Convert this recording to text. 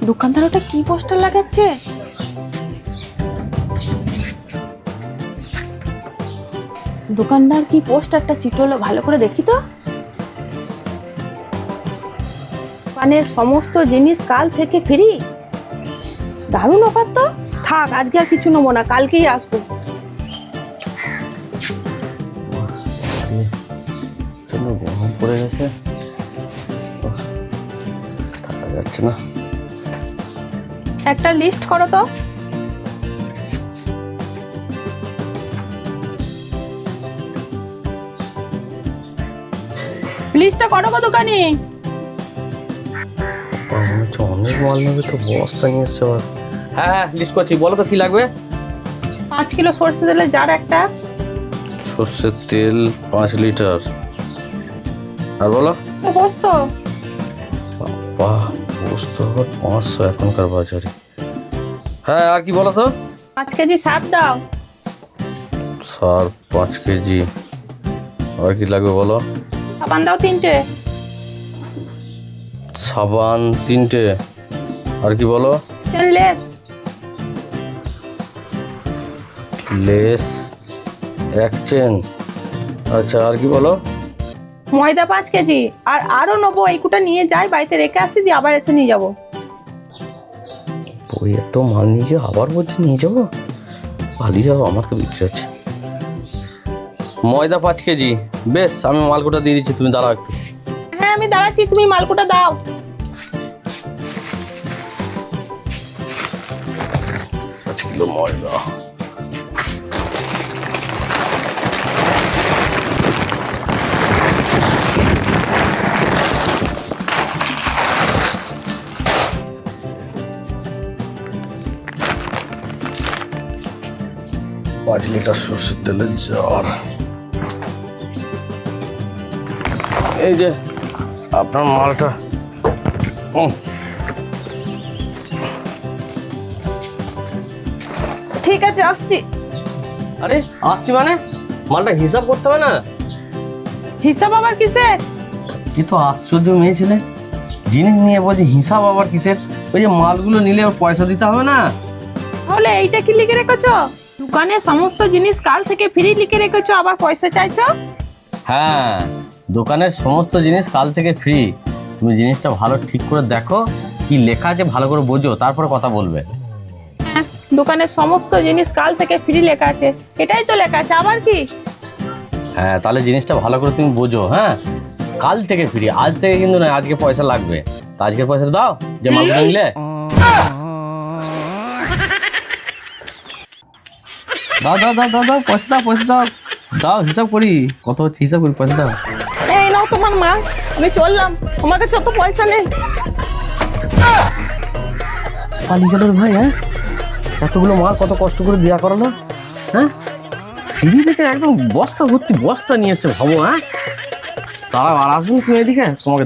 দোকানদার ওটা কি পোস্টার লাগাচ্ছে? দোকানদার কি পোস্টারটা চিটলো, ভালো করে দেখি তো। দোকানের সমস্ত জিনিস কাল থেকে ফ্রি। দারুণ অফার তো। থাক, আজকে আর কিছু নেবো না, কালকেই আসবো। গরম পড়ে গেছে, থাকা যাচ্ছে না। একটা লিস্ট করো তো। লিস্টটা করো গো দোকানি। অনেক মাল নেবে তো, বস্তা নিয়ে এসছে আবার। হ্যাঁ হ্যাঁ, লিস্ট করছি, বলো তো কি লাগবে। 5 কিলো সরষে তেলের জার একটা। সর্ষের তেল 5 লিটার। আর বলো। পোস্ত। বাহ, পোস্ত আবার 500 এখনকার বাজারে। হ্যাঁ, আর কি বলো তো। 5 কেজি সার দাও। সার 5 কেজি। আর কি লাগবে বলো। সাবান দাও 3টে। সাবান 3টে। আর কি বলো। লেস। Less 1 chain. আচ্ছা, আর কি বলো। ময়দা 5 কেজি। আর আরো নেবো, এইকুটা নিয়ে যাই, বাড়িতে রেখে আসি, দিয়ে আবার এসে নিয়ে যাবো। ওই এত মাল নিয়ে যাবো, আবার বলছি নিয়ে যাবো, পালিয়ে যাবো, আমার তো বিক্রি হচ্ছে। ময়দা 5 কেজি। বেশ, আমি মালকোটা দিয়ে দিচ্ছি, তুমি দাঁড়াও একটু। হ্যাঁ, আমি দাঁড়াচ্ছি, তুমি মালকোটা দাও। 5 কিলো ময়দা। পাঁচ লিটার সর্ষের তেলের জার। এই যে আপনার মালটা। ঠিক আছে, আসছি। আরে আসছি মানে, মালটা হিসাব করতে হবে না? হিসাব আবার কিসের? কি তো আশ্চর্য মেয়ে ছেলে, জিনিস নিয়ে বলছে হিসাব আবার কিসের? ওই যে মালগুলো নিলে পয়সা দিতে হবে না? তাহলে এইটা কি লিখে রেখেছো? দোকানে সমস্ত জিনিস কাল থেকে ফ্রি লিখে রেখেছো, আবার পয়সা চাইছো? হ্যাঁ, দোকানের সমস্ত জিনিস কাল থেকে ফ্রি। তুমি জিনিসটা ভালো ঠিক করে দেখো, কি লেখা আছে ভালো করে বোঝো, তারপরে কথা বলবে। হ্যাঁ, দোকানের সমস্ত জিনিস কাল থেকে ফ্রি লেখা আছে, এটাই তো লেখা আছে, আবার কি? হ্যাঁ, তাহলে জিনিসটা ভালো করে তুমি বোঝো। হ্যাঁ, কাল থেকে ফ্রি, আজ থেকে কিন্তু নয়, আজকে পয়সা লাগবে। তা আজকের পয়সা দাও, যে মালগুলো নিলে। দাও দাও দাও দাও দাও, পয়সা দাও, পয়সা দাও, দাও, হিসাব করি কত হচ্ছে, হিসাব করি, পয়সা দাও। এই নাও তোমার মাছ, আমি চললাম, আমার কাছে অত পয়সা নেই। পালিয়ে গেল ভাই। হ্যাঁ, এতগুলো মাল কত কষ্ট করে দেওয়া করো না। হ্যাঁ, ফিরি থেকে একদম বস্তা ভর্তি বস্তা নিয়ে এসছে, ভাবো। হ্যাঁ, তারা আর আসবেন তুমি এদিকে, তোমাকে